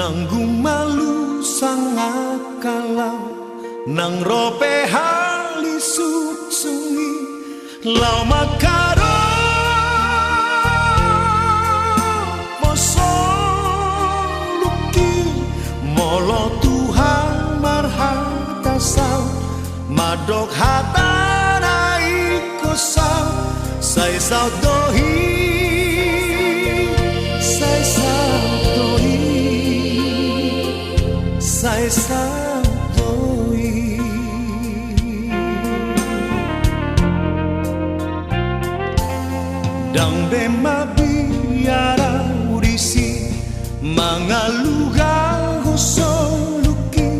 nanggung malu sangat kalau nang rope hali sungi lau makaro poso luki molo Tuhan marhata sao madok hatanai kosau sai sao dohi sai sao dohi sai sao dohi dang bema biara urisi mangaluga hosoluki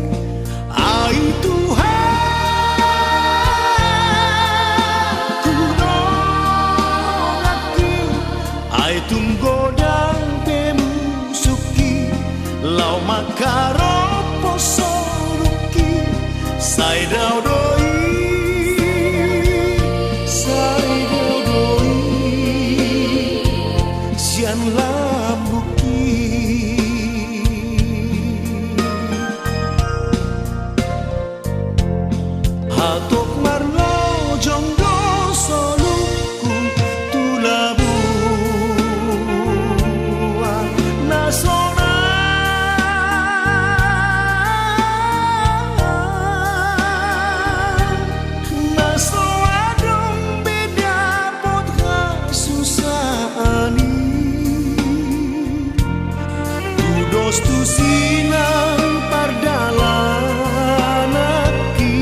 ai Tuhan kunolaki ai tunggodang pemusuki lau makaro posoruki sai dau doi sai dau doi sian lambuki hatok marlo jonggo soluku tulabuan nasona tu sinang pardalanaki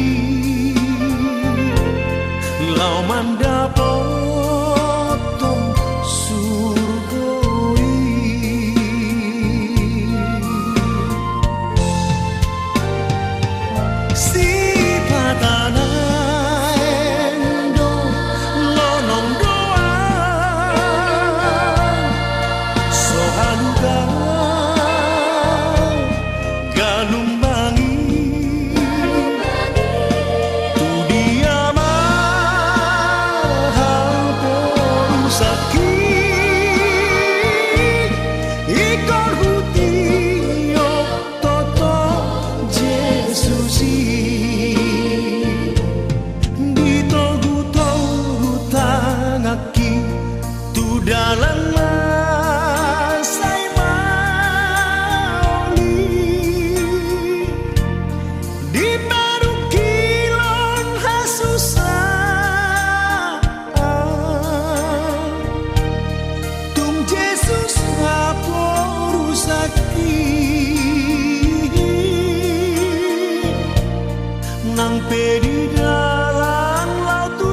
lau mandapotong surgoi si patanaendo lonong doa sohaluga dalam masai mauli di baru kilon hasusah tung Yesus ngaporusaki nang pedi dalam lautu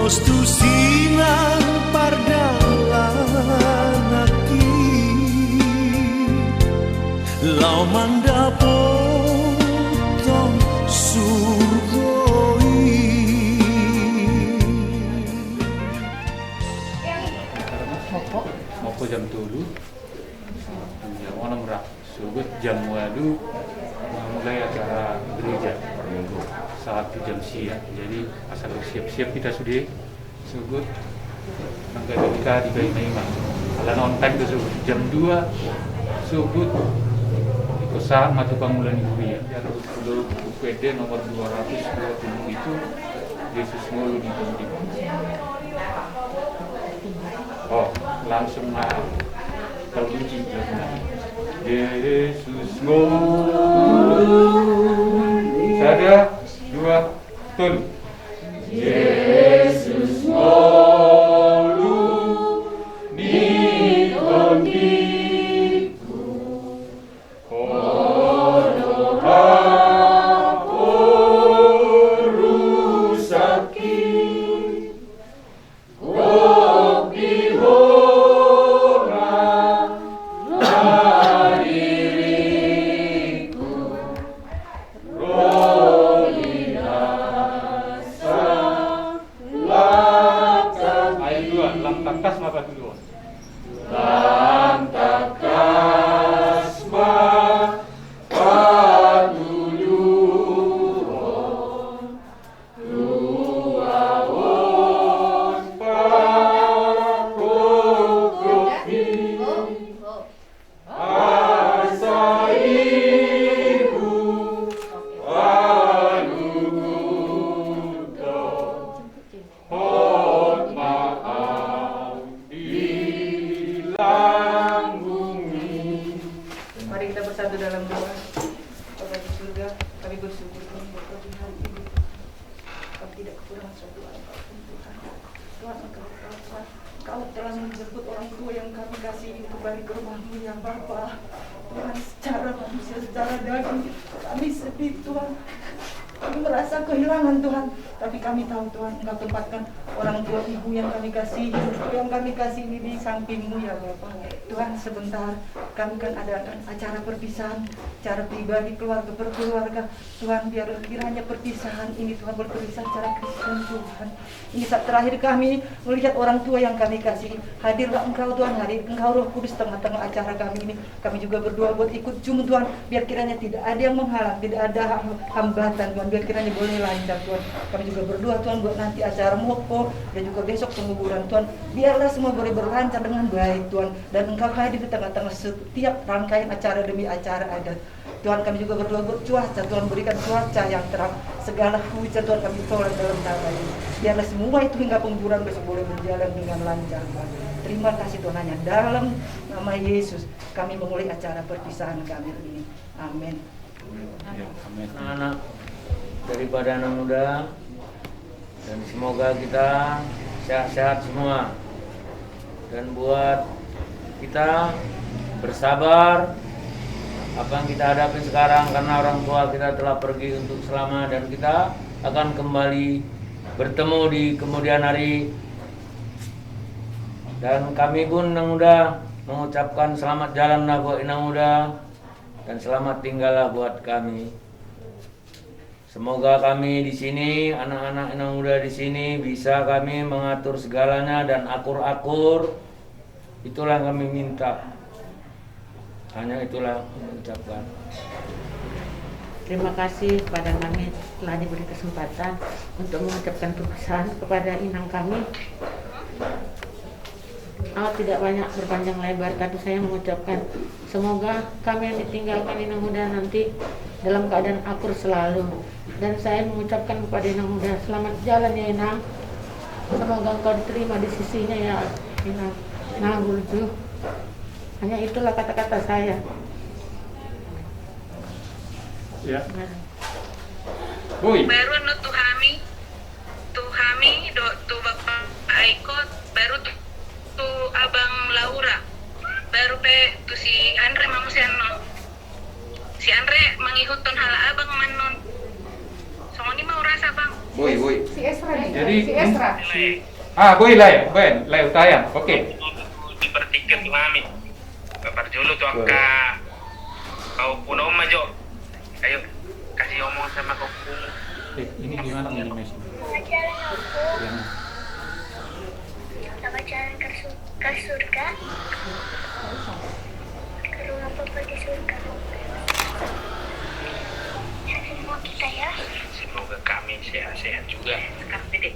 tu sinang pardalanaki lau mandapotong surgoi Mopo jam 7 jam 6 rak sugut jam 8 mulai acara gereja minggu saat jam siang. Jadi asal siap-siap kita sudah sugut nangga kita di bayi naima. Alan on time tu sugut jam 2 sugut Usaha Matu Pamulan Ibu ya. Jalur UPD nomor 220 itu Yesus Ngolu di Pondok. Oh, langsung terkunci lagunya. Yesus Ngolu. Sada, dua, tun. Yesus Ngolu di Pondiku. Kono rusaki. Kopi hora diriku. Rolina salatan. Ayo dua, lantas apa dulu? Lantas patuluon luawon parakokopi asaiku anugudo hot maaf hilang bumi. Mari kita bersatu dalam doa. Bapa di surga, kami bersyukur buat pagi hari ini. Kami tidak kekurangan suatu apapun Tuhan. Tuhan Engkau Bapa, Kau telah menjemput orang tua yang kami kasihi kembali ke rumah-Mu ya Bapa. Tuhan, secara manusia, secara daging kami sedih Tuhan. Kami merasa kehilangan Tuhan, tapi kami tahu Tuhan Engkau tempatkan orang tua ibu yang kami kasihi, di samping-Mu ya Bapa. Tuhan, sebentar kami kan adakan acara perpisahan, cara pribadi keluarga berkeluarga. Tuhan, biar kiranya perpisahan ini Tuhan berpisah secara Kristen Tuhan. Ini saat terakhir kami melihat orang tua yang kami kasihi. Hadirlah Engkau Tuhan, hadir Engkau Roh Kudus tengah-tengah acara kami ini. Kami juga berdoa buat ikut Zoom Tuhan, biar kiranya tidak ada yang menghalang, tidak ada hambatan Tuhan, biar kiranya boleh lancar Tuhan. Kami juga berdoa Tuhan buat nanti acara moko dan juga besok penguburan Tuhan. Biarlah semua boleh berlancar dengan baik Tuhan, dan Engkau hadir di tengah-tengah setiap rangkaian acara demi acara adat. Tuhan, kami juga berdoa buat cuaca. Tuhan, berikan cuaca yang terang. Segala hujan Tuhan kami tolak dalam nama ini. Biarlah semua itu hingga penguburan besok boleh berjalan dengan lancar Tuhan. Terima kasih Tuhan, hanya dalam nama Yesus kami memulai acara perpisahan kami ini. Amin. Ya, amin. Anak-anak daripada anak muda, dan semoga kita sehat-sehat semua. Dan buat kita bersabar apa yang kita hadapi sekarang, karena orang tua kita telah pergi untuk selama, dan kita akan kembali bertemu di kemudian hari. Dan kami pun Inang Muda mengucapkan selamat jalanlah buat Inang Muda, dan selamat tinggallah buat kami. Semoga kami di sini, anak-anak Inang Muda di sini, bisa kami mengatur segalanya dan akur-akur. Itulah yang kami minta. Hanya itulah mengucapkan. Terima kasih kepada kami telah diberi kesempatan untuk mengucapkan perpisahan kepada inang kami. Tidak banyak berpanjang lebar, tapi saya mengucapkan semoga kami yang ditinggalkan Inang Muda nanti dalam keadaan akur selalu. Dan saya mengucapkan kepada Inang Muda, selamat jalan ya Inang. Semoga engkau diterima di sisinya ya Inang. Nah, Gulju. Hanya itulah kata-kata saya. Ya. Boy. Baru no tuhami do tu bapak Aiko, baru tu abang Laura, baru pe tu si Andre mamu si Anon. Si Andre mengikutkan hal abang manon. Songoni mau rasa bang. Boy. Si Esra nih. Jadi si Esra. boy lay utayan. Oke. Dipertikan tuh kami. Bapak dulu tuh angka kau puno majo. Ayo kasih omong sama kau. Ini gimana ini Mes? Yang sama jalan ke surga, ke rumah Papa di surga. Semua kita ya. Semoga kami sehat-sehat juga. Sekarang Dede.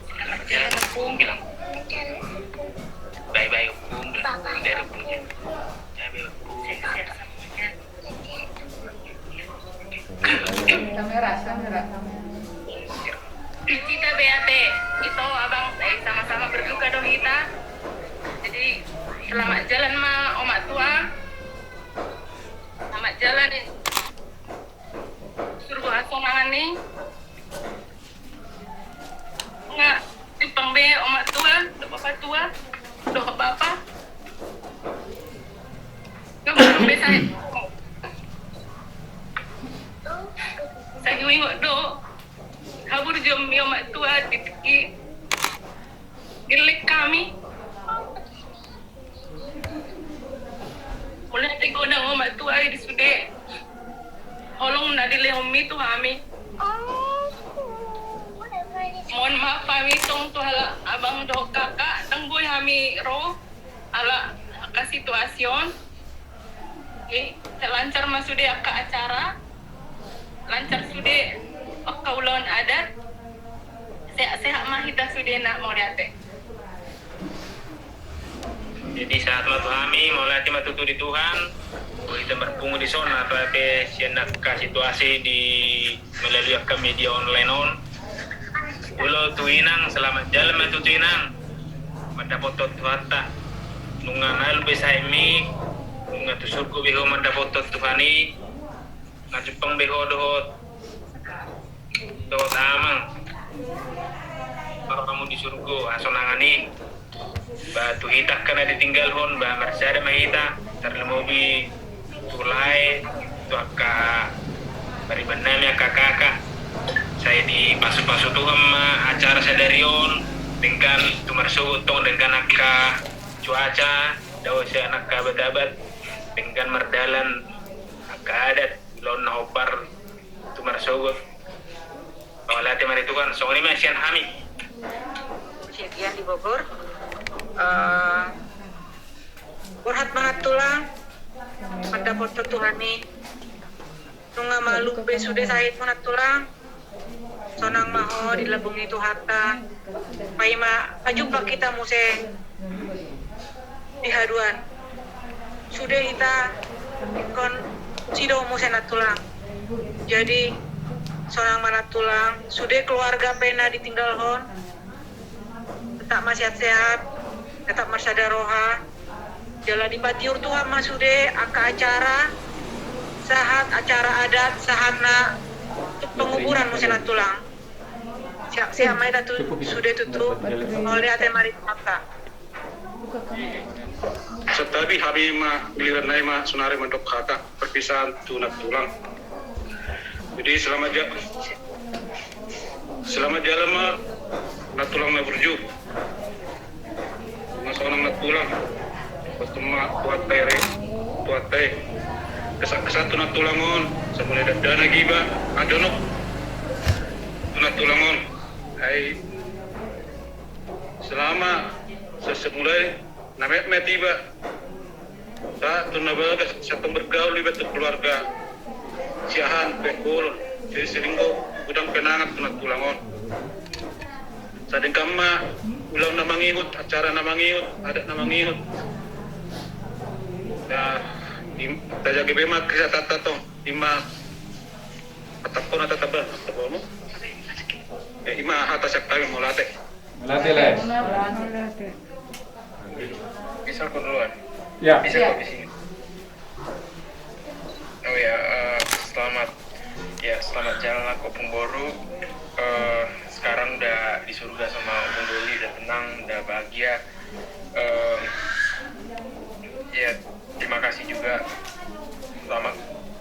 Selamat jalan Opung bilang. Jalan Bye-bye Opung. Bye-bye. Dari Opungnya. Bye-bye Opung. Sehat-sehat. Kamera. Kita BAT itu abang sama-sama berduka dong kita. Jadi selamat jalan ma omak tua. Selamat jalan nih. Suruh asonangan nih. Nggak dipang be omak tua, do bapak tua, do bapak. Nggak mau be saya ngingok do. Kabur jom omak tua diteki gelek kami. Mulai tengok nang omak tua di sude. Holong na dile homi tu kami. Mohon maaf kami tong tu hala abang do kakak tenggoy kami ro ala ka situasyon. Okay, lancar masude ka acara. Lancar sude kaulon adat. Sehat mah kita sude nak mau lihat. Jadi saat kami mau latih matutu di Tuhan, kita berpungu di sana tapi sianak situasi di melalui media online on. Ulo tuinang selamat jalan matutu inang. Mendapat Tuhan tak nungan alu besaimi, nungan tu surga beho mendapat Tuhani, ngajupang beho dohot amang. Kalau kamu di surga asonangani. Batu hitak kena ditinggal hon ba marsada mahita terlemobi tulai tu akka bari benami kakak saya di pasu-pasu Tuhan acara sadarion dengan tumarso tong dengan akka cuaca dawa saya anak kabat-kabat dengan merdalan akka adat lon naopar tumarso awalate mari Tuhan so ini masian hami Kejadian di Bogor. Berhat banget tulang mendapat Tuhani nunga malu be sudah sahid punat tulang sonang maho dilebungi tu harta paima ajumpa kita muse dihaduan sudah kita kon sido muse nat tulang jadi sonang manat tulang sudah keluarga pena ditinggal hon tetap masih sehat tetap marsada roha jalan di patiur Tuhan masude aka acara sahat acara adat sahatna penguburan musena tulang siap mai datu sudah tutup oleh ate mari mata setabi habi ma giliran nai ma sunare mandok kata perpisahan tunat tulang jadi selamat jalan ma nat tulang na berju masalah nak tulang, pertama tuat teh, kesan tunat tulangon, semula dana giba, ada nok tunat tulangon, hai selama sesemula namet tiba, tak tunabaga satu bergaul di betul keluarga, siahan pekul, jadi seringgo udang penangat tunat tulangon, sadeng kama ulang na mangingot, acara na mangingot, adat na mangingot. Tajagi bema kisa tatatong, ima atapon na tatabal, atapon mo? Ima hata siya kami mulate. Mulate lah. Bisa aku duluan? Ya. Bisa kok di sini. Oh ya, selamat jalan aku Pungboru. Sekarang udah di surga sama Bung Doli, udah tenang, udah bahagia. Ya terima kasih juga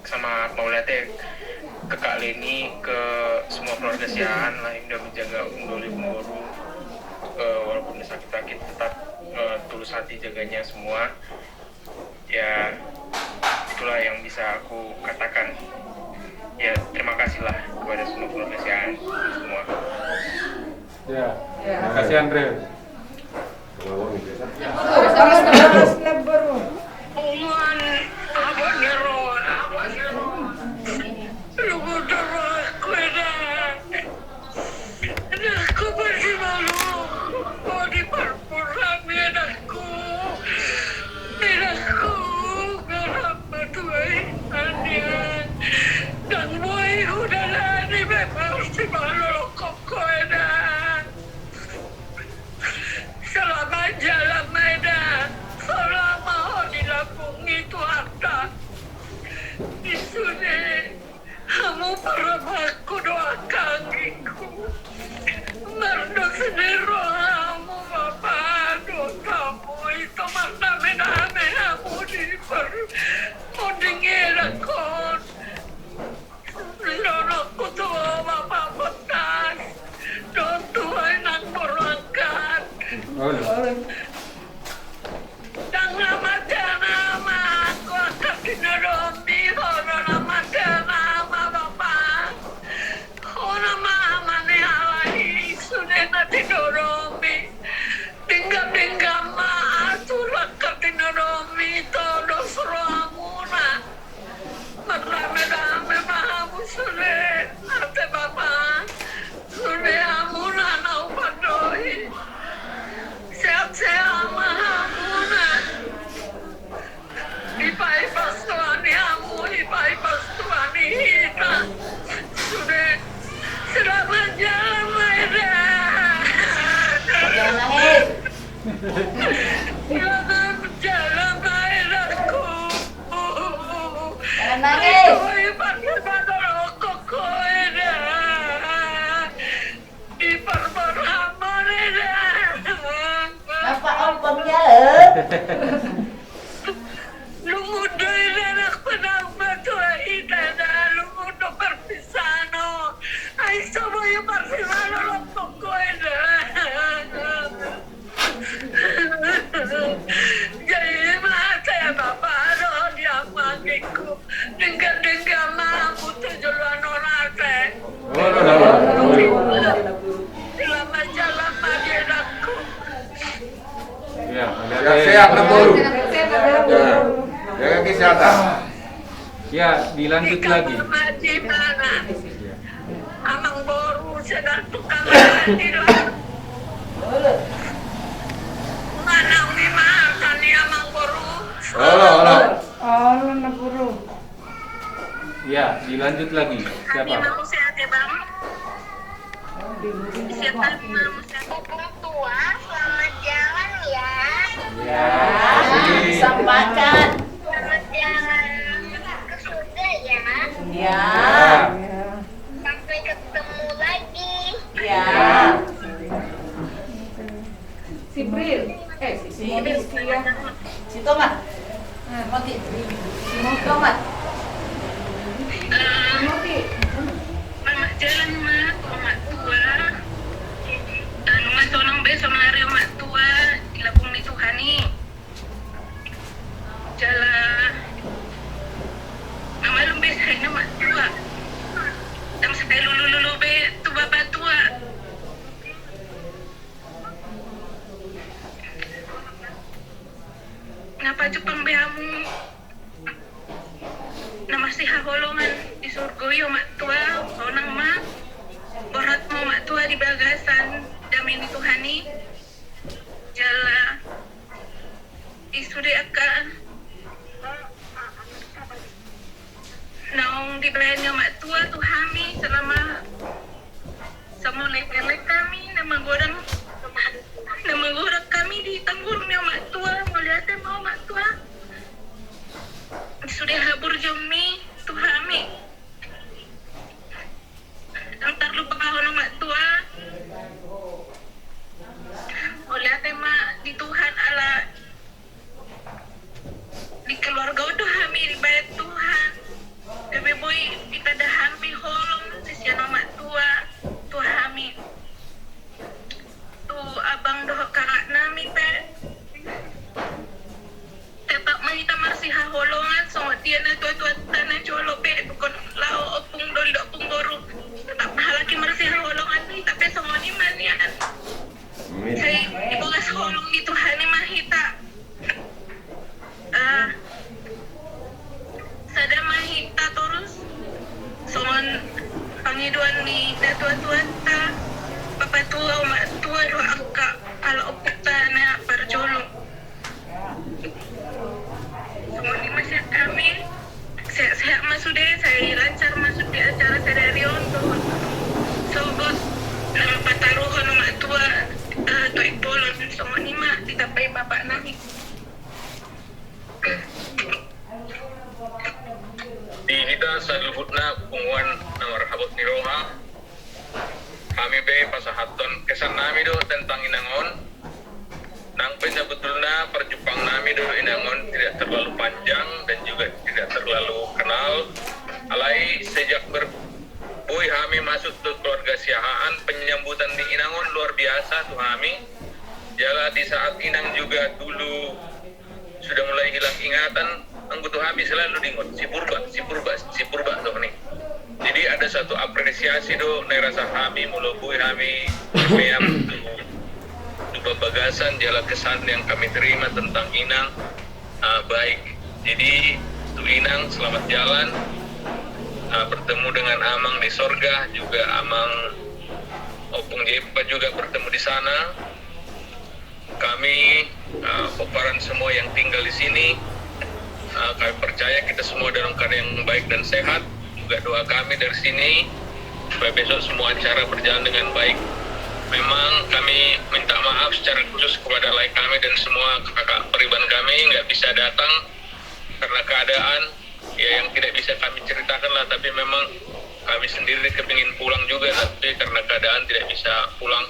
sama Maulate, ke Kak Leni, ke semua keluarga Siahan lah yang udah menjaga Bung Doli Pungboru, walaupun sakit-sakit tetap tulus hati jaganya semua. Ya itulah yang bisa aku katakan. Ya terima kasihlah kepada semua keluarga Siahan semua. Ya, terima kasih Andre. Umuan abang ngeron, lu terus kuda, anakku masih malu, mau diperpurang anakku, kenapa tuai aneh, dan boy udah Aku doa kakiku. Merdo sederhamu Bapak dosamu itu makna-makna aku diper mendingilakan. Lorokku tua Bapak betas. Don Tuhan yang berangkat. Dan nama aku akan dineromi. Orang nama Bapak. Orang mama ni alai sudah nanti doromi. Tinggal ma surat katinaromi todos roamuna. Merame-rame mahamu sudah. Ate Bapak. Sudah amuna nau padoi. Sehat-sehat mahamuna. Ipa-ipas tuani amu, ipa-ipas tuani hita. Sudah selamat jalan Maida. Jangan nangis. Selamat jalan Maidaku. Jangan nangis. Itu ibarat rokok koida. Diperberhama Maida. Apa om jalan? Lumudo ilanak penang batua idana. Lumudo perpisano. Ay sama yung perpisano rokok koida. Jadi masa ya Bapak roh dia magiku. Dengar mamu tujuan orang teh. Selamat jalan Magedaku. Ya, Sehat betul. Jaga kesehatan. Ya, dilanjut lagi. Di mana? Amang Boru sedang tukang mati lah. Manang di mana ni Amang Boru? Oh, nak guru. Ya, dilanjut lagi. Kami Siapa? mau sehat ya Bang. Siapa mau sehat? Orang tua, selamat jalan ya. Ya. Sampaikan. Selamat jalan ke surga ya. Ya. Sampai ketemu lagi. Ya. Si Bril. Si Tomat. Mati. Si Tomat. Selamat jalan mak tua. Dan mas sonong besok menari mak tua di Lapung ni Tuhani. Jalan. Mama lumbe saya mak tua. Dan sampai lulu be tu bapak tua. Ngapa cupang behamu? Nama si haholongan di surga yo mak tua, onang mak. Boratmu mak tua di bagasan, damin Tuhani. Jala. Isuri akan. Naung di belanya mak tua Tuhami selama sama lek-lek kami nama goreng kami di tanggurnya mak tua melihatnya mau mak tua sudah habur jomi Tuhami antar lupa kahon mak tua melihatnya mak di Tuhan ala di keluarga Tuhami di bayat Tuhan Bebe boy kita dah hampir holong sisian mak tua Tuhami tu abang doh kakak nami pe tetap manita masih haholongan sama dia na tua tanah colo pe bukan lao opung dol opung boru tetap halaki masih haholongan ni tapi sama ni manian saya ibogas holong di Tuhan ni mahita sada mahita terus soman pangiduan ni tua-tua ta papa tua mak tua doa angka ala oputa na parjolo semua ni masih kami sehat-sehat masuk deh saya lancar masuk di acara sadarion tuh sobos nama pataruhan mak tua tuai bolon semua ni mak ditapai bapak nami Di kita sa lubut na kungwan na Iroha kami be pasahaton kesan nami do tentang Inangon nang sebetulnya perjumpaan nami do Inangon tidak terlalu panjang dan juga tidak terlalu kenal alai sejak boy kami masuk ke keluarga Siahaan penyambutan di Inangon luar biasa tuh kami jala di saat Inang juga dulu sudah mulai hilang ingatan anggota kami selalu diingat si purba tuh nih. Jadi ada satu apresiasi do nerasa kami mulai kami meam tu bagasan jala kesan yang kami terima tentang Inang baik. Jadi tu Inang selamat jalan bertemu dengan Amang di sorga juga Amang Opung Jepa juga bertemu di sana. Kami peparan semua yang tinggal di sini kami percaya kita semua dalam keadaan yang baik dan sehat. Juga doa kami dari sini supaya besok semua acara berjalan dengan baik. Memang kami minta maaf secara khusus kepada lai kami dan semua kakak periban kami nggak bisa datang karena keadaan ya yang tidak bisa kami ceritakan lah, tapi memang kami sendiri kepingin pulang juga tapi karena keadaan tidak bisa pulang.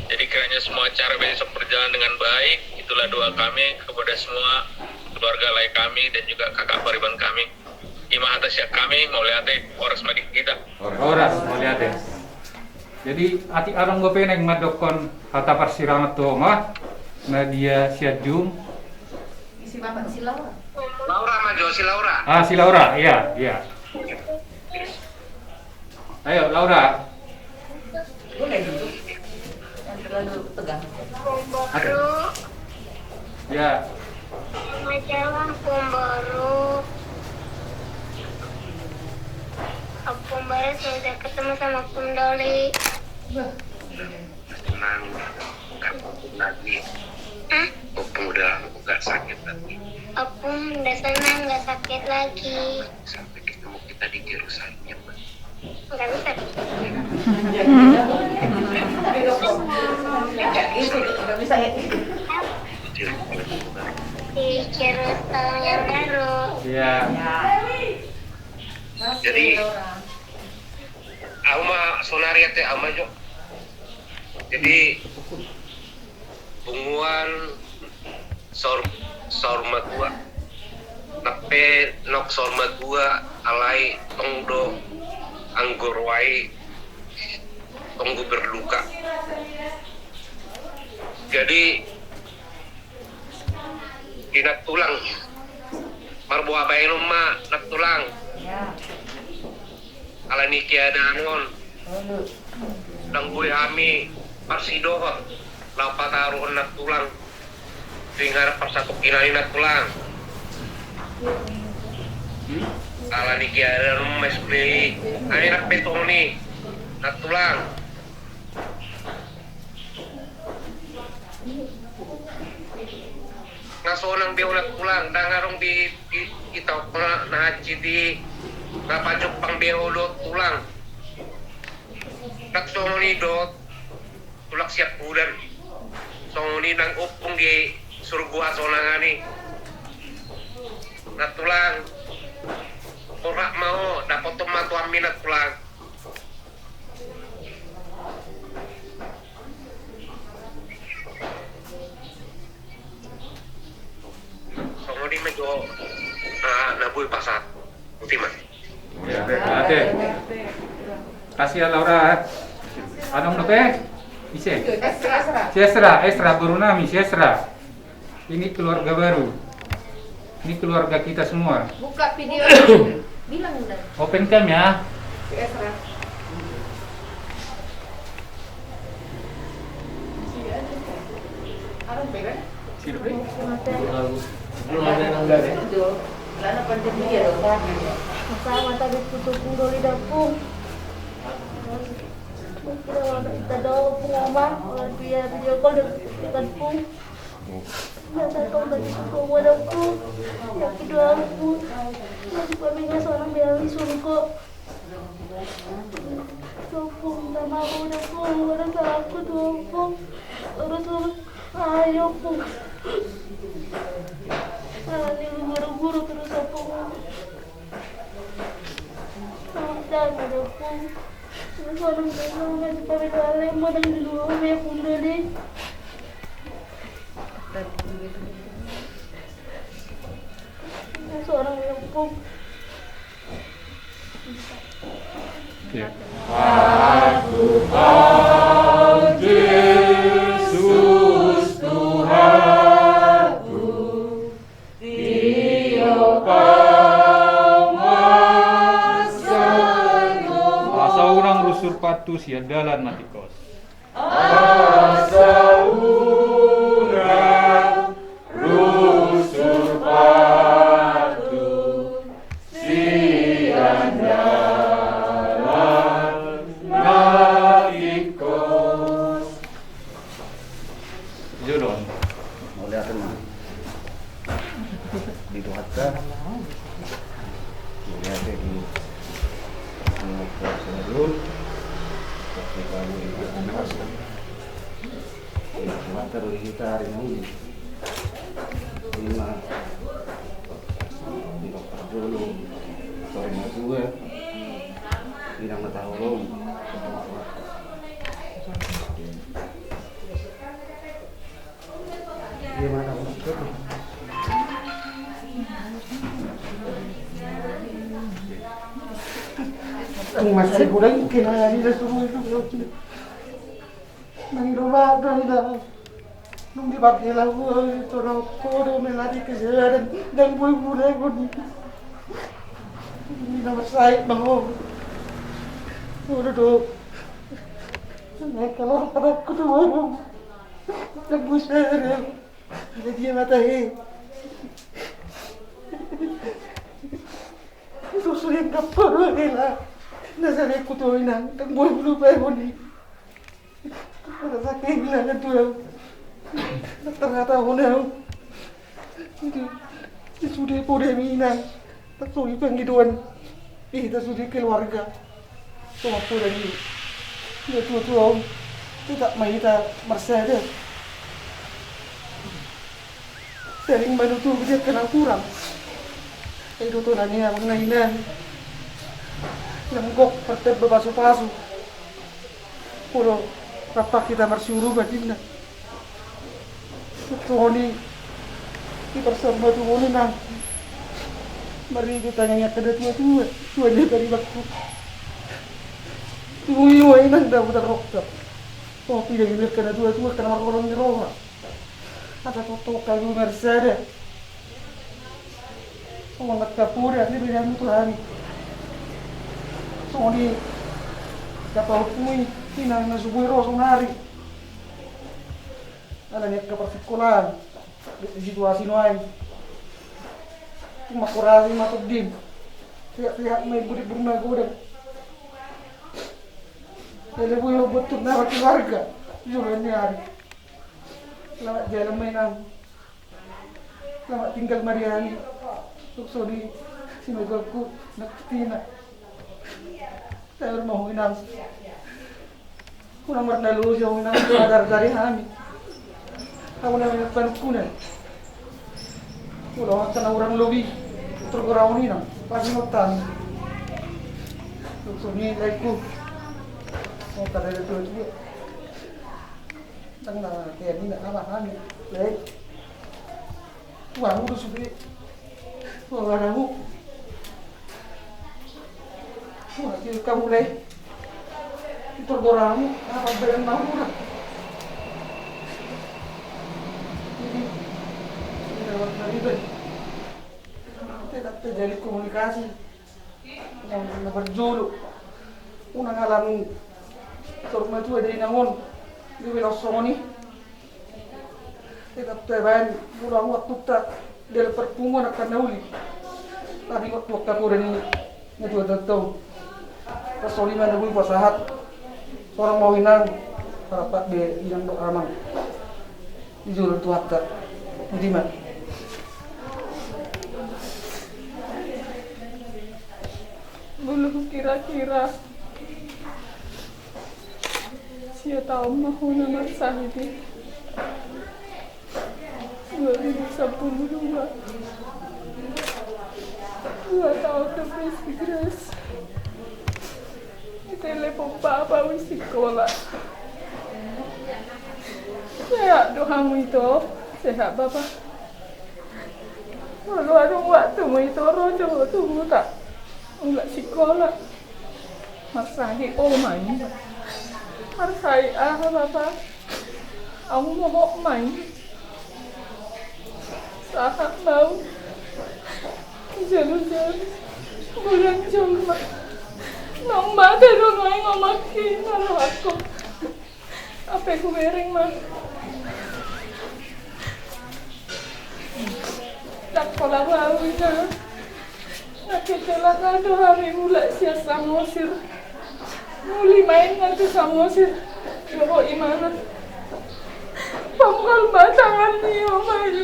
Jadi kiranya semua acara besok berjalan dengan baik. Itulah doa kami kepada semua keluarga lai kami dan juga kakak periban kami. Imah atas siap kami mau lihat oras madik kita. Oras mau lihat. Jadi ati arang gue pengen madokon kata persirangan tuh mah Nadia Siadjum. Si Bapak si Laura. Laura Majo, si Laura. Si Laura, iya. Ayo Laura. Boleh duduk. Yang terlalu tegang. Baru Ya. majalah baru. Aku baru sudah ketemu sama Kundoli. Senang, nggak lagi. Opung udah nggak sakit lagi. Aku udah senang nggak sakit lagi. Sampai ketemu kita di Yerusalem. Nggak bisa. Nggak bisa ya. Di Yerusalem yang baru. Iya. Jadi aku mah sonariat ya ama jo. Jadi bunguan sorma gua. Tapi nok sorma gua alai tongdo anggur wai tonggo berluka. Jadi inak tulang marbuah bayi rumah nak tulang ala niki ada anon nang boy kami parsido lapa taruh nak tulang tinggal persatu kinani nak tulang ala niki ada rumah spray ani nak betong ni nak tulang ngasonang dia ulat pulang dangarong di kita na haji di napajuk pang dia ulat tulang nak songoni dot tulak siap bulan songoni nang upung di surga sonangani nak tulang ora mau dapat tomat amin nak tulang di mejo nabui pasar ultima. Ya, ate. Kasih ya Laura. Anong nape? Ise. Esra baru nami, Esra. Ini keluarga baru. Ini keluarga kita semua. Buka video. Bilang udah. Open cam ya. Esra. Arang pegang. Siapa? Belum ada yang enggak deh. Karena pandemi ya dong. Sama tadi tutup Kundoli dapung. Kita doa pengomong orang dia video call dengan pung. Nasa kau tadi pungwa dapung. Yang kedua aku. Lagi pamingnya seorang bilang surga. Dapung sama aku dapung. Orang aku dapung. Terus ayo pung. Ini guru-guru terus apa? Jangan ada pun. Seorang gagal ngaji pakai dalem, mana dulu me punda deh. Seorang yang pun. Ya. Aku tahu Yesus Tuhanku, Dia Asa urang rusur patu sia dalan mati kos. asa urang rusur patu siang dalan mati kos. Jodoh. Mau lihat mah. Di Dohata. Lihat di Serul. Tapi kalau itu anak cuma terus kita hari ini. Ini mah di dokter dulu. Sore maju ya. Tidak tahu loh. Gimana itu? Ang masih kurang kinayaan nila semua itu nang rumah dah nung di bawah lagu itu kodo melari ke jalan dan boleh pun ini nama saya bangun udah tuh naik kalau aku tuh mau lagu saya ada dia matahi itu sudah kapal lah. Nasa ko to inang tangboy bulu pa ni. Para sa kailan na to. Natangata ko na. Hindi sudah po rin inang. Taksuli pang giduan. Kita sudah keluarga. Tuwa po rin yun. Natutuwa. Tidak makita Mercedes. Sering manutulog dia kenang kurang. Ay dito na niya ang nainan. Yang kok pertep bebasu-basu. Puro rapak kita bersyuruh baginda. Toni kita bersama Toni nang. Mari kita tanya ke tua dia dari waktu. Tuh nang dah buat rokok. Oh tidak ingat kena tua kena orang di roha. Ada foto kayu Mercedes. Semangat kapura ni bila Tuhan. Soni kapal pui tinang na subuh ro sonari ala nek kapal sekolah di situasi noai cuma kurasi masuk dim tiap main budi burna godang ele buyo betul na keluarga juran nyari lama jalan mainan lama tinggal Mariani sok di sinogalku nak tina saya mau inang, kurang bernalu jauh inang sadar dari kami. Kamu namanya penkunan, kurang kena orang lobi, tergurau inang, pasti notan. Suni laiku, mau kada ada tu juga. Tengah kayak ni nak apa kami, laik. Wah, udah sudah, wah ada hu. Wah, kamu leh itu orang apa barang mau lah. Jadi lewat dari itu tidak terjadi komunikasi yang berjulu. Unang alam turma tu ada inangon di wilayah Sony. Tidak terbaik pulang waktu tak dari perpungan akan nauli. Tadi waktu aku ini itu ada tahu. Kesoliman dulu pasahat orang mau inang para pak be inang dok ramang jujur tuat tak budiman belum kira-kira sia tahu mahu nama sahidi 2012 2 tahun lebih segera telepon Pak sekolah. Sehat doamu itu, sehat Bapak. Kalau ada waktu mu itu rojo tunggu tak enggak sekolah. Masahi main. Masahi Bapak. Aku mau main. Sahat mau. Jalan-jalan. Bulan cuma. Nong mata dong main ngomakin kalau aku. Apa aku bereng mah? Tak pola baru na. Nakitala ka do hari mula siya samosir. Muli main nanti samosir. Yo imana. Pamukal batangan niyo main.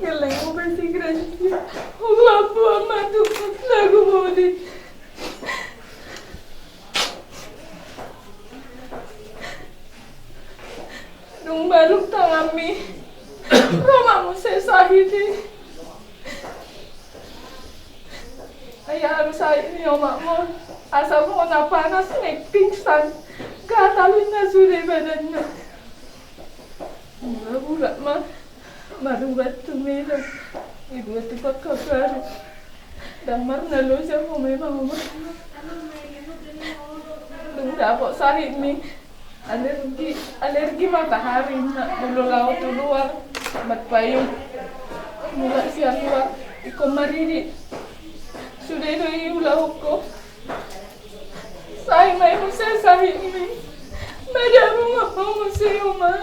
Geleng mo ba si Gracia? Allah po ang matukot na gumuli. Nung balog tangami, Roma mo sa sahidi. Ay harus sahid niyo mo. Asa mo na panas, nagpingsan. Katalin na sulit badan na. Bulat ma. Marubat tumila. Ibu itu pakai baru. Damar nalo siya mo may mama. Nung dapat sahid ni. Alergi matahari na bulu laut luar magpayong mula siya luar iko mariri sudah itu iu laut ko say may musa sahid ni madamo nga mo siya ma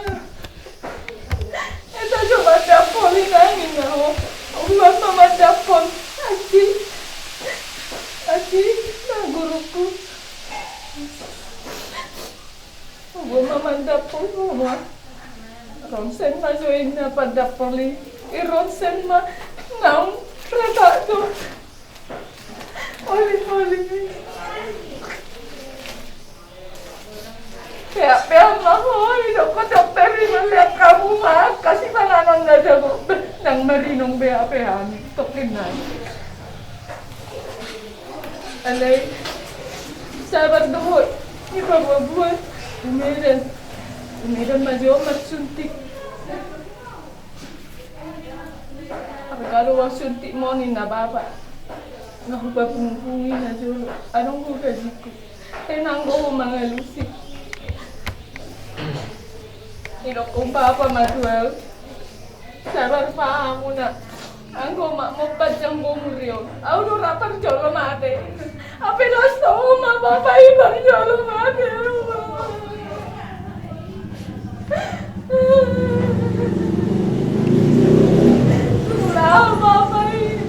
ito coba dapol inangin na ho uwan mamadapol Aci na guruku Guma mandapol mo. Ronsen ma join na padapoli. Ronsen ma naung tratado. Oli. Pea mahoy, ko dokter melihat kamu mah kasih panganan nada ko nang marinong pea ni tokinan. Alay sabar dohoy. Ipabubuhat. Umiran majo suntik. Kalau wang suntik mo ni na baba. Ngahubab pungpungi na dulu. Anong hugajiku? Tenanggo mga lusik. Ilokong papa maduel. Sabar pa mo na. Anggo makmopat yang bumuriyo. Audo rapar jolo mate. Apenas to mababa ibar jolo mate. Lao babai.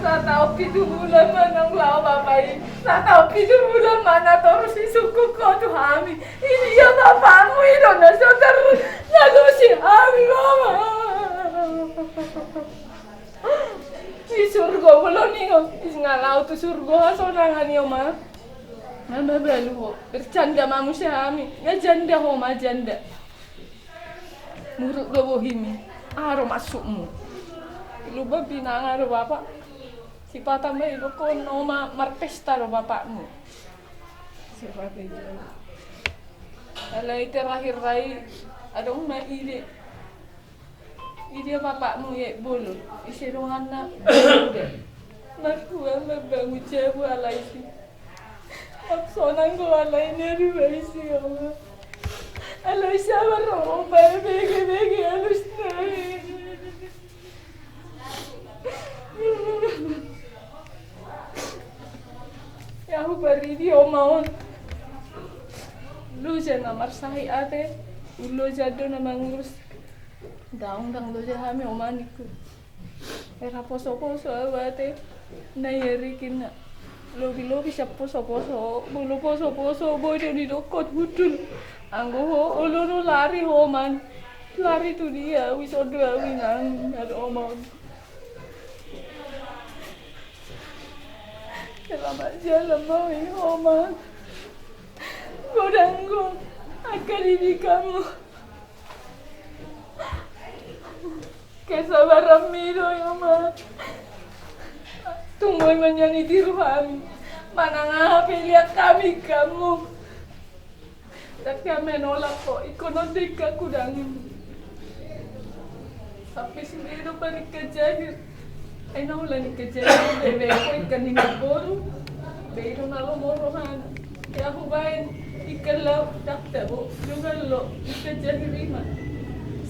Sa tahu pitu bulan manang lao babai. Sa tahu pitu bulan mana terus isuku ko tu hami. Ini ya bapakmu itu nasa terus si hami mama. Di surga belum nih kok. Ngalau tu surga sonangan yo mah. Mama balu bercanda manusia kami, ngajanda ho majanda. Muruk do bohimi, aro masukmu. Luba binangan ro bapak. Si patama ilo kono marpesta ro bapakmu. Siapa bejo. Alai terakhir rai ada uma ide. Ide bapakmu ye bolu. Isi rohana. Nakua mabangu jabu alai si. Sonang ko alay neri baisi Allah. Alay sabar roh bege alus na. Ya aku beri dia omong. Lu jangan marsahi ate. Ulo jado na mangurus. Daung lo jahami omaniku. Era poso-poso awate. Na yerikin na. Lobi siya poso-poso, bulu poso-poso, boy di dokot budul. Anggo ho, uluru lari ho man. Lari tu dia, wisodo awinang, ada omong. Selamat jalan mau ho man. Godanggo, akan ini kamu. Kesabaran miro ya man. Tunggu menyanyi di ruang. Mana ngapain lihat kami kamu. Tapi kami nolak kok. Ikonotika kudangin. Sampai sendiri balik ke jahir. Ay naulan ke jahir. Bebe ko ikan hingga boru. Bebe nalo morohan. Kaya ako bayan. Ikan law. Dakta bo. Juga lo. Ikan jahir iman.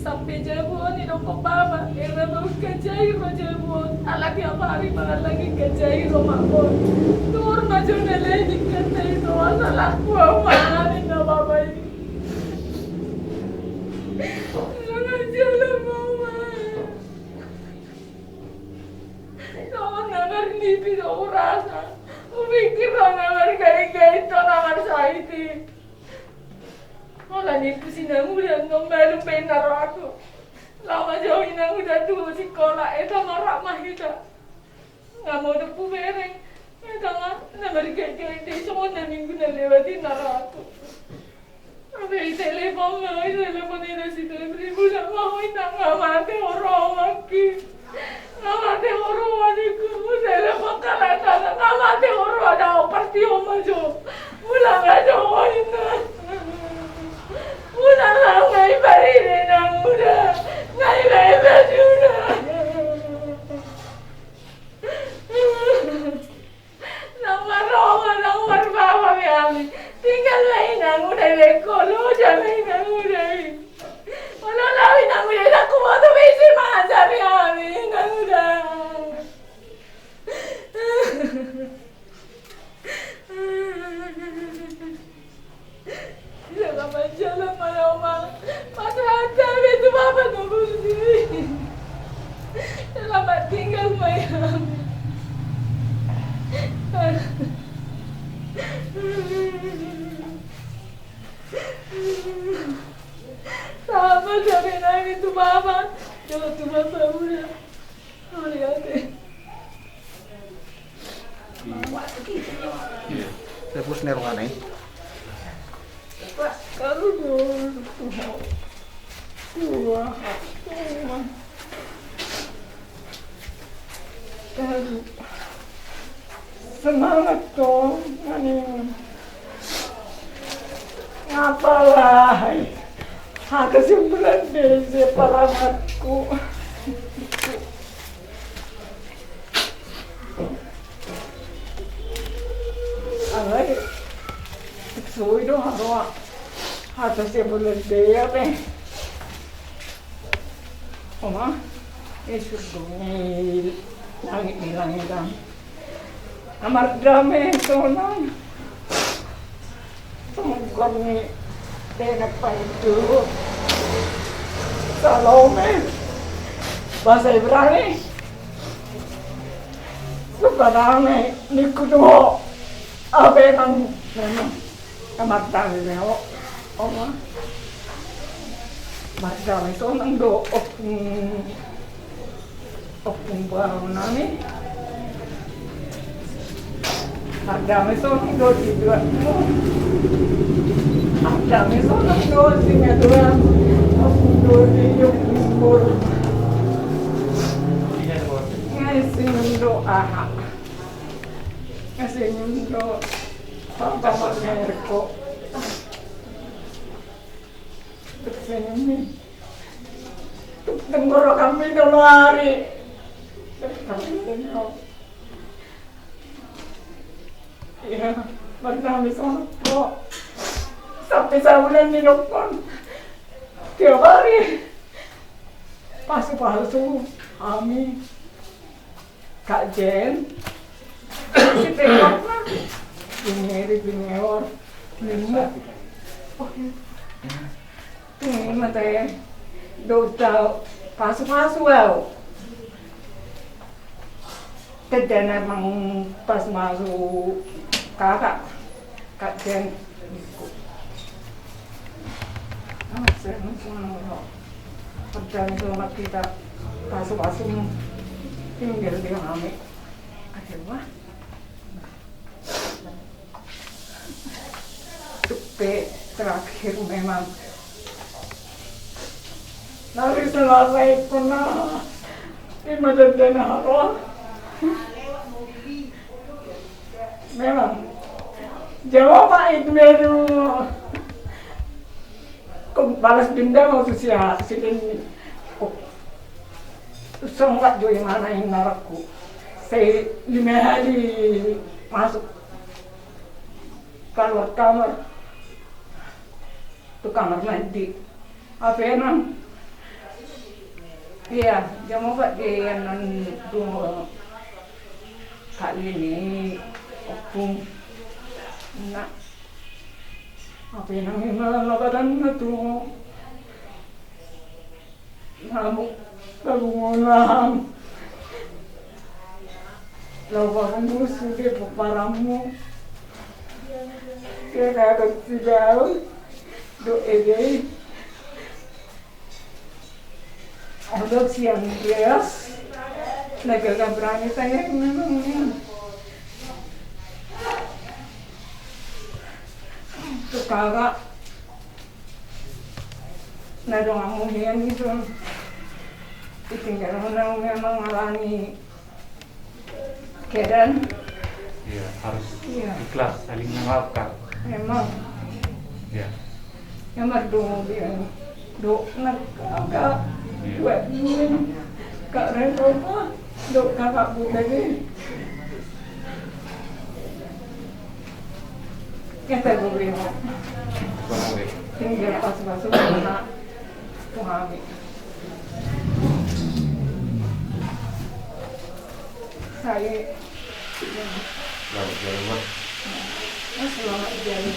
Sampai jabon ini dong baba, era mau kajai ro jabon, alagi apa hari makan lagi kajai ro makon, tur maju nele di kajai ro asalak gua mana ni na baba ini, jangan jalan mama, jangan nangar nipi do rasa, umikir nangar gay to nangar saiti. Malah nipu sinang udah ngomel benar aku. Lama jauh inang udah dulu sekolah eta marak mah kita. Nggak mau depu bereng. Eta mah nama digay semua minggu lewatin nara aku. Abe telepon itu si telepon udah mau inang nggak mati orang lagi. Nggak mati orang adikku. Telepon kalah nggak mati orang ada operasi omajo. Ulah nggak jauh inang. Udah lah ngai bari nang udah ngai bari udah nomor bawa kami tinggal lain nang udah lekolo jangan nang udah kalau lain nang udah aku mau tuh besi majar kami nang udah Selamat jalan Mama. Masa itu Bapak nunggu sendiri. Selamat tinggal Mayam. Sama sampai nang itu Bapak. Kalau tuh Bapak udah. Oh lihat deh. Terus nerwane. Kalau dulu semangat dong, ngapalah, ada sembilan desa paramatku. Alay, suwi dong harus. Atau saya boleh dia apa? Oma, esok dongil langit dam. Amar drama sonang. Tunggu ni tenak paitu. Salome, bahasa Ibrani. Sebenarnya ni kudu apa nang amar drama ni Oma, macam itu nang do opung baru nani, macam itu nang do tidur, macam itu nang do singa dua, opung do tidur bor, ngasih do aha, ngasih do papa merko. Ini tenggorok kami dulu hari ya pernah misalnya kok sampai sebulan minum tiap hari palsu kami Kak Jen si tengok lah bini or minum ini matanya dota pasu-pasu Kedana mang pas masuk kakak Jen saya mau perjalanan sama kita pasu-pasu tinggal di kami aduh tupe terakhir memang Nari selesai pernah di Madadana Harwa memang jawaban itu baru kau balas dendam waktu silin sangat jauh mana yang narakku. Saya 5 hari masuk keluar kamar, tu kamar mandi. Apa yang iya, jangan buat dia non 2 kali ini opung nak apa yang nangin tu ngamuk bangunan lawanmu sudah paparamu kena kecil do ede untuk siang Andreas negara berani saya memang tu kakak nadong amunian itu tinggal orang memang mengalami keadaan. Iya, harus Iya. ikhlas, saling memaafkan. Memang Ya. yang merdung dia dok nak kakak buat ini kak Reno dok kakak buat ini kita boleh tinggal pas-pas anak suami. Saya Selamat jalan, Mak. selamat jalan.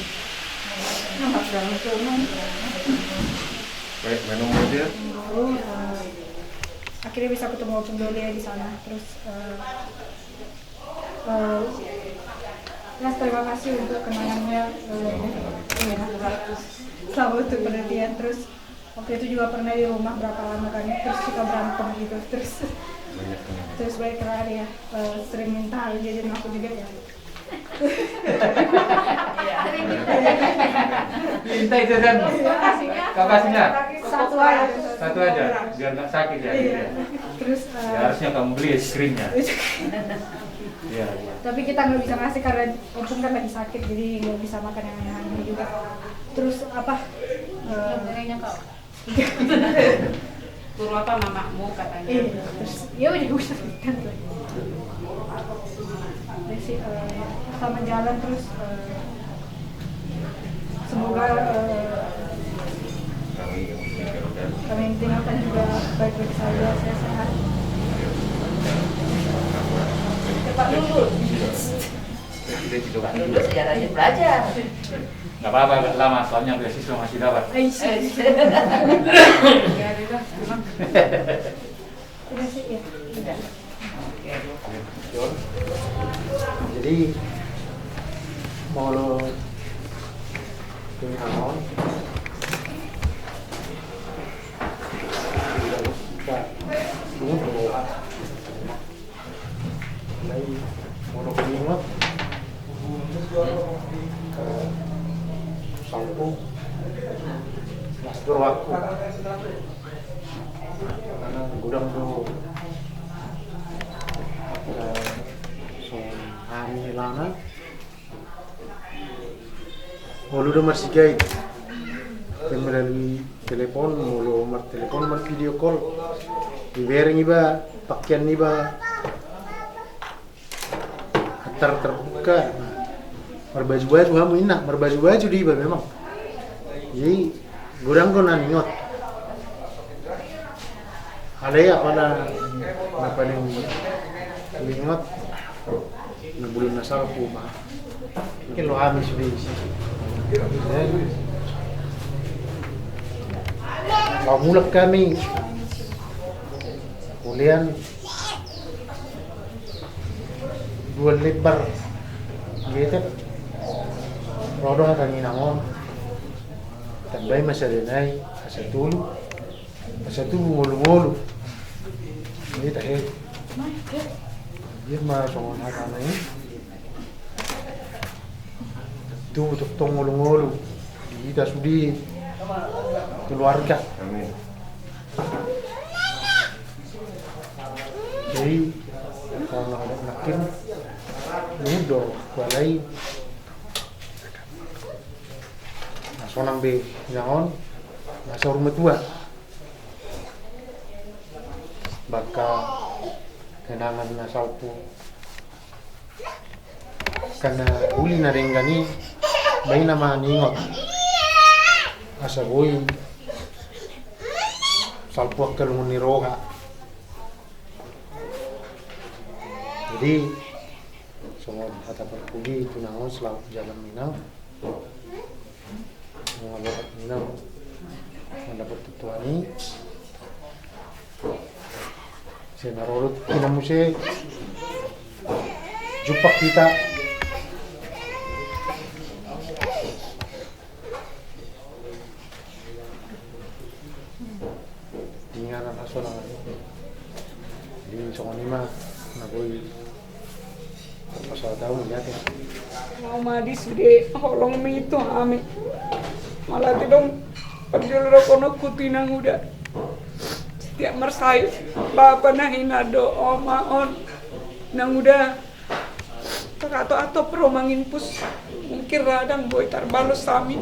Selamat jalan teman. Baik, minum aja. Akhirnya bisa ketemu Opung Doli di sana. Terus Mas terima kasih untuk kenangannya. Selamat untuk perhatian. Terus waktu itu juga pernah di rumah berapa lama kan ya. Terus kita berantem gitu. Terus baik kenal ya, sering minta hal jajan aku juga ya. Minta itu kan? Kau kasihnya? Satu aja. Satu aja, biar nggak sakit ya. Iya. Terus Ya, harusnya kamu beli es krimnya. Iya. tapi kita nggak bisa ngasih karena Opung kan lagi sakit, jadi nggak bisa makan yang aneh-aneh juga. Terus apa? Neneknya kau. Suruh apa mamamu katanya. Terus ya udah kan. Jadi sih sama jalan terus semoga kami yang tinggalkan juga baik-baik saja, sehat. Cepat dulu. Cepat dulu sejarahnya belajar. Nggak apa-apa, nggak lama, soalnya beasiswa masih dapat. Ya udah, memang. Udah sih ya. Udah. Jadi mau lo tinggal kita tunggu doa lagi mau ingat sampo mas berwaktu karena gudang do hari lana mulu udah masih guide melalui telepon mulu telepon video call dibereng iba pakaian iba terbuka berbaju-baju kamu enak berbaju-baju di iba memang jadi gurang ko naningot ada ya pada paling ingat na bulan na sa puma mungkin lo habis sudah isi kalau mulak kami kulian 2 lebar gitu rodo akan inangon tambay masalinay asa tulu ngulu-ngulu ini tahe dia mah songon hakana ini tuh tong ngulu-ngulu kita sudi keluarga. Amin. Jadi kalau ada makin mudah kualai sonang be nyaon nasa rumah tua baka kenangan nasalpu karena uli narenggani bayi nama ningot asa boy salpu akal niroga jadi semua kata perkugi itu nangos selalu jalan Minang mengabarat Minang mendapat tutuani saya narorot kinamuse jupak kita inganan asolang di songonima nagoi pasal tahu lihat ya mau madi sudah holong mi itu ame malah tidak penjulur kono kutinang udah setiap mersai bapak nahina doa maon nang udah atau peromangin pus mungkin radang boy terbalus sami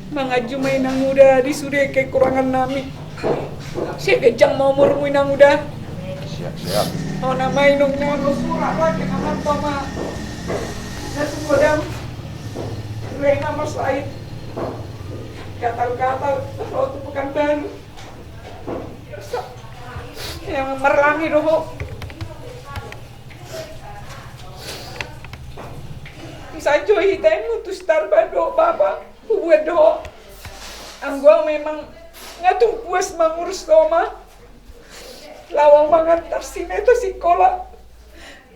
mangajumai nang udah disude kekurangan nami si kejang mau murmui nang udah Siap. oh namai nung nang surah lagi amat pama nasi kodam rena mersai gatal-gatal waktu pekan baru yang merlangi doho bisa joy hitain mutus tarbado baba buat doho anggua memang ngatung puas mangurus doma lawang mangantar sini itu sekolah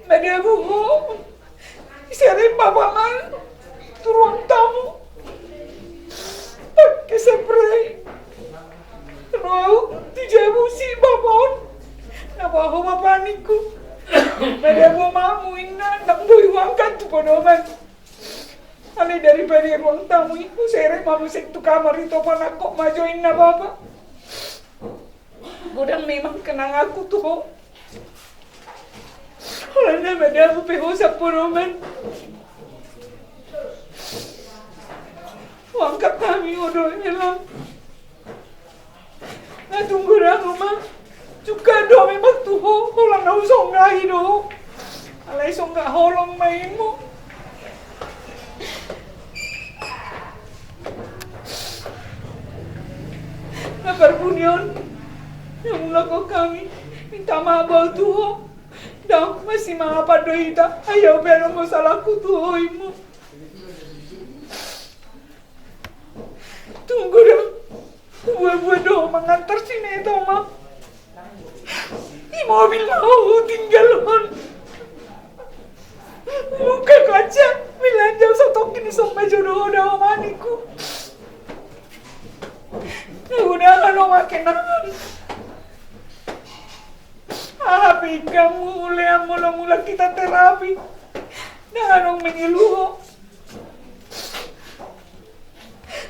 media buho isiarin baba man turun tamu pakai spray roh tijabu si babon nabaho mapaniku media buho mamu inna nak bui wangkan tu podoman ale daripada ruang tamu itu sere mamu sektu kamar itu panakok majoin na baba godang memang kenang aku tuh olehnya media buho peho sa podoman wangkat kami udah hilang nah tunggu dah rumah juga doa memang tuh holang na usong ngahi do alay song nggak holong main mo na perbunion yang mulakan kami minta maaf tuh dah masih maaf doita ayo belum masalahku tuh imu tunggu dong buat dong mengantar sini itu mah di mobil mau tinggal hon buka kaca bilang jauh sotokin sampai jodoh dah maniku udah kalau makin nahan kamu mulai mula-mula kita terapi dah dong mengeluh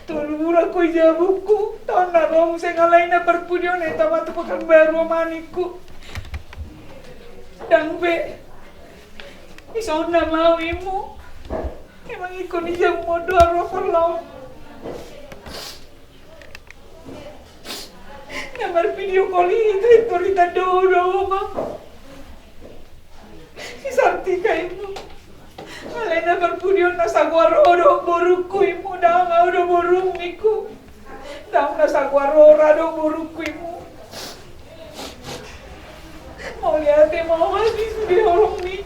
tolong aku jabuku tahun narong saya ngalahin na perpudion eta matu pekan baru maniku dan be isona mau imu emang ikon ijam modo arofurlau namar video call itu rita dodo mah si Sartika imu Alena berpudion nasa guaroro boruku imu dah ngau do borumiku dah nasa guarora do boruku imu mau lihat mau habis di orang ni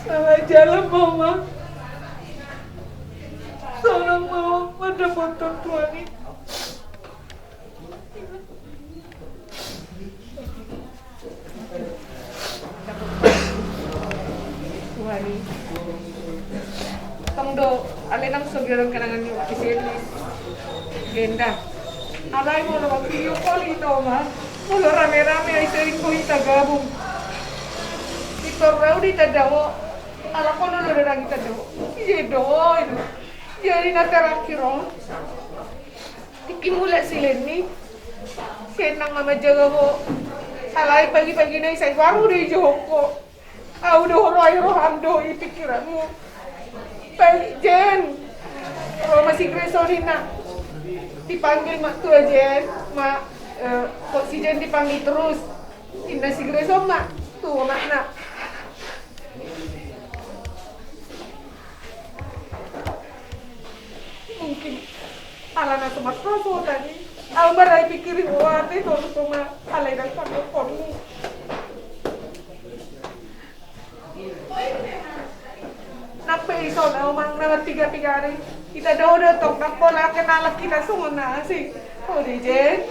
sama jalan mama seorang mau pada foto tuan ni Wali, tong do, alenang sogeron kanangan yung kisili, genda. Alay mo na mag-video call ito ma, mulo rame-rame ay sering ko itagabong. Ito raw di tadawo, alam ko nulo na lang itadawo. Iya doon, yari na terakiro. Tikimula sila ni, senang mamajaga mo, Alay pagi-pagi na saya baru di Joko. Udah rohan doi pikiranmu. Jen, kalau masih Gresolina dipanggil mak tua Jen, mak kok si Jen dipanggil terus. Indah si Greso mak tuh makna. Mungkin alana semak raso tadi. Albarai pikirin wate terus sama alay dan kantormu. Napa iso na umang na tiga-tiga rin. Kita daw tong nakola kenalak kita semua nasi. Oh di Jen.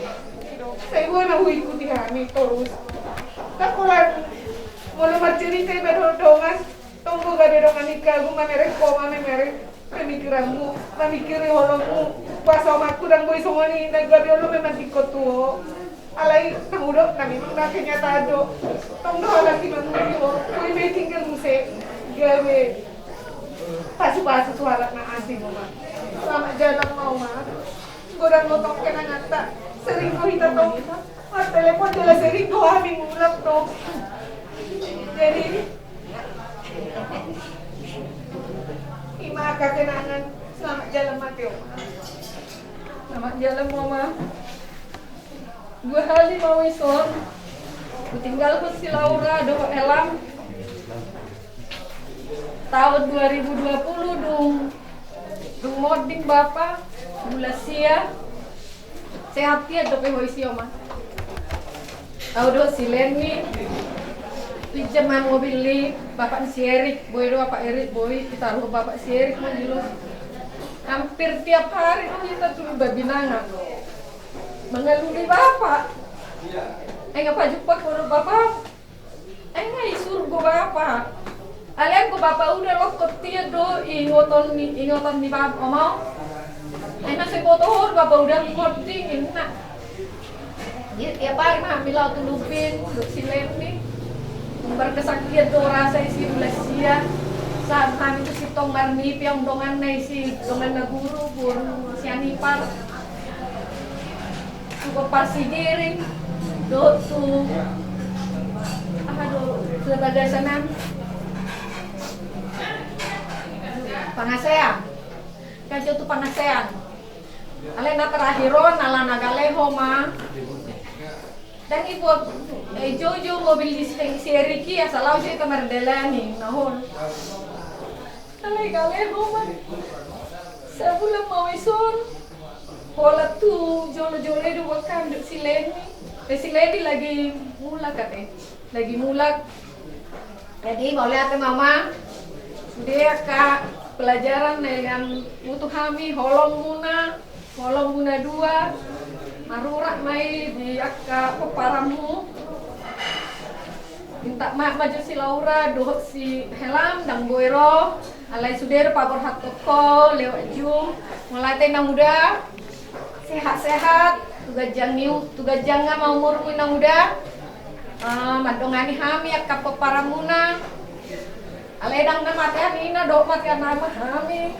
Saya gua na hui ikuti kami terus. Nakola mulai bercerita berdongan. Tunggu gak dongan nikah gua merek koma merek pemikiranmu, memikiri holongmu. Pas sama aku dan gue semua ni negara dulu memang ikut tuh. Alai udah kami mana kenyataan do. Tunggu lagi menunggu. Gue may tinggal musik gawe. Pasu-pasu suara na asing mama. Selamat jalan mau mah. Godang ngotong kena ngata. Sering ko hita tong. Mas telepon jelas sering ko aming mulak tong. Jadi Ima kenangan selamat jalan Mateo. Selamat jalan mama. 2 hari mau ison. Ku tinggal ku si Laura do elam. Tahun 2020 dung moding Bapak Bulasia sehat dia do pe hoisi oma. Tahu do sileni pinjaman mobil li Bapak si Erik boy do Bapak Erik boy kita lu Bapak si Erik manjilo hampir tiap hari kita tuh babinanga mengaluni Bapak ngapa jumpa ko Bapak ngai surgo Bapak alian ko Bapak udah lokot dia do ingoton ni Bapak mau enak se kotor Bapak udah ngoding enak tiap hari mah milau tulupin sileni berkesakian tuh rasa isi Malaysia saat kami itu si tonggar nip yang dongan na isi dongan na guru pun si anipar suka pasi giring do tu aduh sebagai senang pangasean kajo tu pangasean alena terakhiron ala nagaleho mah dan ibu Jojo mobil di si Eriki asal laut itu merdelani nahon. Kale rumah. Sebulan mau ison. Pola tu jolo-jolo itu bukan si Leni. Si Leni lagi mulak kate. Lagi mulak. Jadi mau lihat mama. Dia kak pelajaran yang mutu kami holong muna 2. Marurak mai di akka peparamu minta mak maju si Laura doh si Helam dan Boero alai suder pabor hat toko lewat jum mulai tena muda sehat-sehat tugas janga mau umur na muda madongani hami akka peparamuna alai dang na matian ina do matian nama hami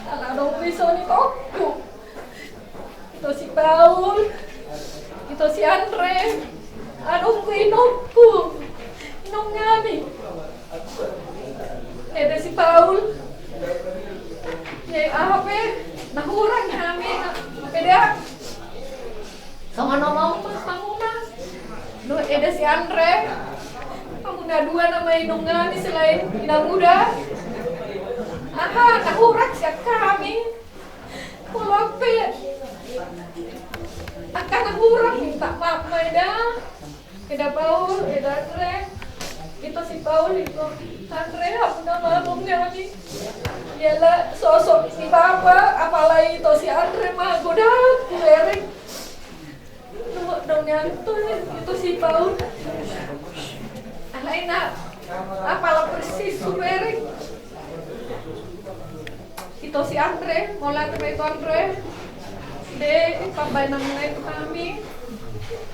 ala do pisoni kokku itu si Paul, itu si Andre, adungku inongku, inong ngami. Ada si Paul, apa? Nahurang kami, beda. Sama nomor panguna. No, ada si Andre, panguna 2 nama inong ngami selain inang muda. Nahurang siap kami. Kolope. Akan nahurang minta maaf Maida. Eda Paul, eda Andre. Itu si Paul itu Andre apa nama kami. Ialah sosok si Bapak, apalagi itu si Andre mah godak, kulereng. Dong itu si Paul. Alaina apalah persis subereng. Itu si Andre, mulai itu Andre. De pambay namanya itu kami.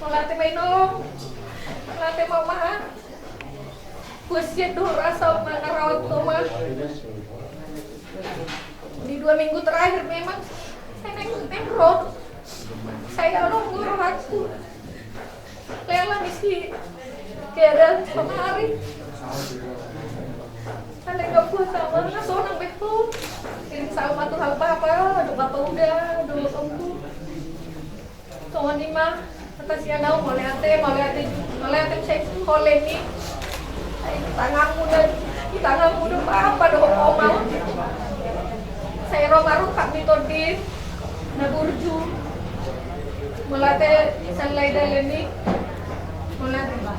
Mulai nolong. Mulai mama. Kusian dulu rasa mengarawat rumah. Di 2 minggu terakhir memang saya nengok. Saya orang guru aku. mela misi kaya pamari. Ano nga po sama na so nang beto. Siling sa umato hal papa, do papa udah, do tunggu. So ni ma atas ya nau mole ate saya kole ni. Ay tanganmu do apa do mau. Saya romaru kami todin na burju. Mulate sanlay daleni. Mulate ba.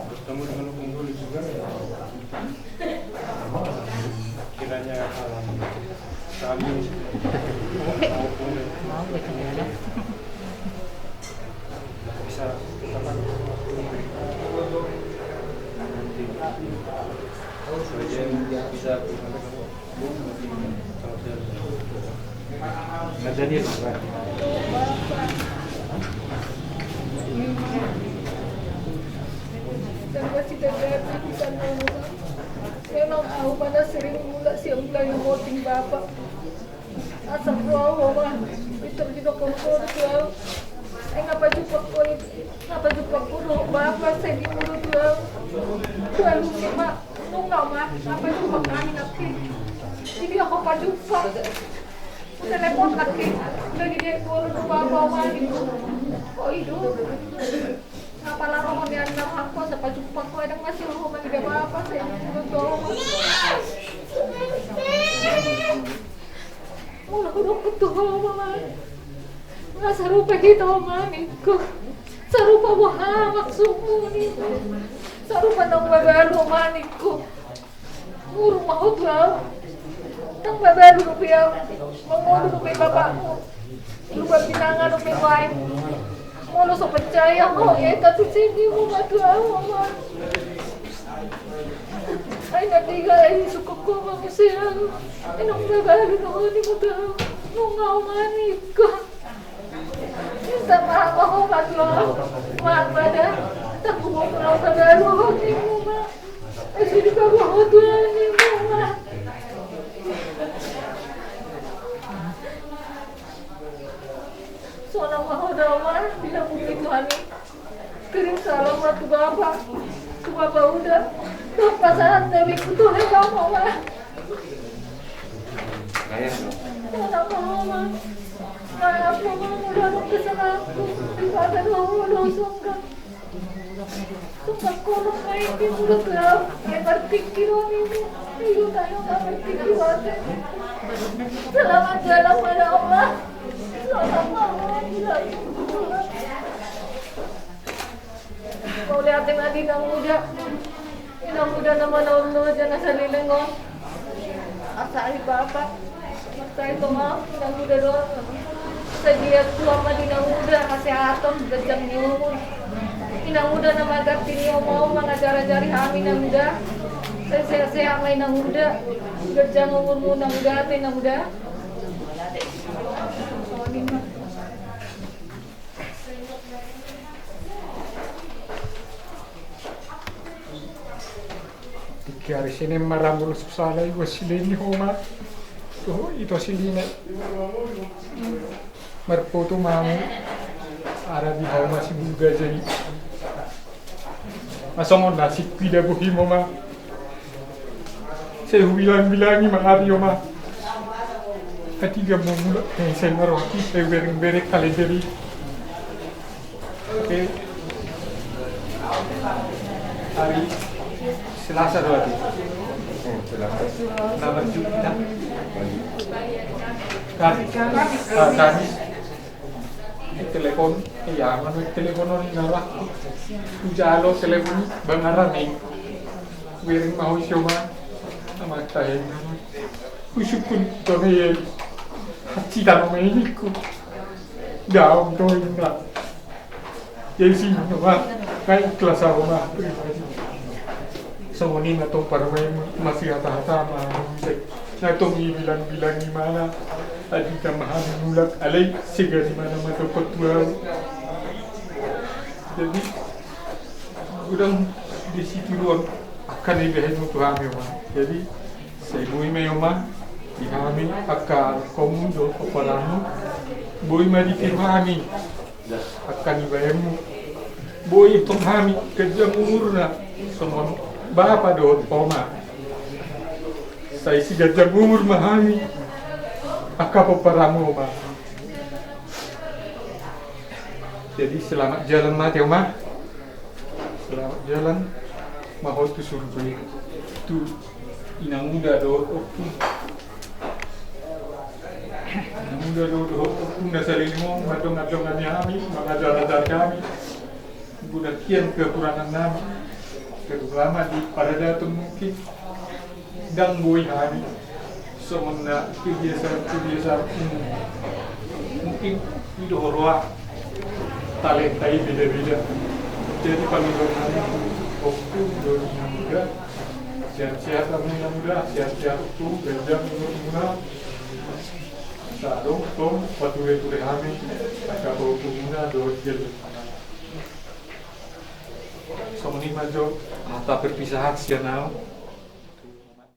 Bertemu dengan penghulu juga kiranya kami maupun bisa saja bisa Ada dia Dan masih terlihat di sana. Saya nak tahu pada sering mula siang mulai voting bapak. Asal Allah mah itu juga kompor jual. Ngapa jumpa kuno bapak saya di mulut jual. Jual mak nunggu mah apa jumpa kami nanti. Jadi aku jumpa. Telepon lagi. Lagi dia kulo bapak mah itu. Oh itu. Apalah rohon yang nak aku sampai jumpa kau yang masih rohon tidak apa saya betul. Mula aku dok betul mama. Nggak serupa kita maniku. Serupa wah maksudmu ni. Serupa nang babalu maniku. Urung mau tuh. Nang babalu rupiah. Mengodo rupiah bapakmu. Lupa pinangan rupiah wae. Mau so percaya mau ya tapi sini mau bantu mama. Ay natiga ay suka ko manusia. Inong babalu no ni mo daw. Nungaw manik ko. Minta maaf ako bantu. Maaf pada. Tak mo ko babalu ni mo ma. Ay sini ka mo tuan ni mo ma. Seorang mahadama bilang begitu Hani. Kirim salam ke bapak udah. Tuh pasangan Dewi kutu hebat mama. Seorang mama. Kayak mama udah kesan aku. Daripada dosong kan. Sumpah kolong main di mulut gelap. Yang berpikir ini. Ibu tayo gak berpikir wate. Selamat jalan pada Allah. Kau lihat dengan inang muda nama naun jangan salilengon. Asal bapak, saya itu maaf inang muda doang. Sedia tua mah inang muda kesehatan gejang nyumun. Inang muda nama gartini mau mengajari kami inang muda. Saya sehat main inang muda. Gejang umurmu inang muda. Chiari se ne marambolo sala io sileni homa to ito siline marpoto mamu ara di homa si buga jadi masongon nasi pida buhi mama saya bilang mengabi mama ketiga mula saya ngeroti saya bereng kali jadi oke hari Selasa berarti. Selasa. Nama kita. Kamis. Telepon, iya, manu telepon orang nara. Ujalo telepon bangaran nih. Wiring mau siapa? Nama saya. Usukun domain. Cita nama ini ku. Daun doain lah. Jadi sih, nama kayak kelas awal semua ni matong parmay masih hata-hata natong ibilang-bilang ni mana adi ka mahanulak alay siga ni mana matong pagtuaw jadi gudang di situ luar akan ibahin untuk kami mah. Jadi saya bui mah di kami akal komudo kepalamu bui mah di kami akan ibahinmu bui itu kami kerja umurna semua bapak doa poma. Saya si gajah umur mah kami akan peparamu mah. Jadi selamat jalan mati mah. Selamat jalan mahal tu surga tu inang muda do inang muda do na salimo madong kami mengajar kami budak kian kekurangan kami lama di pada datang mungkin dan boy kami semua kebiasaan mungkin itu horwa talenta beda-beda. Jadi panggilan kami waktu 2003 sehat-sehat kami yang muda, sehat-sehat itu gajah umur-umur sadong tom patuh itu kami agak umurnya 2 jam. Semua ini maju mata perpisahan sianau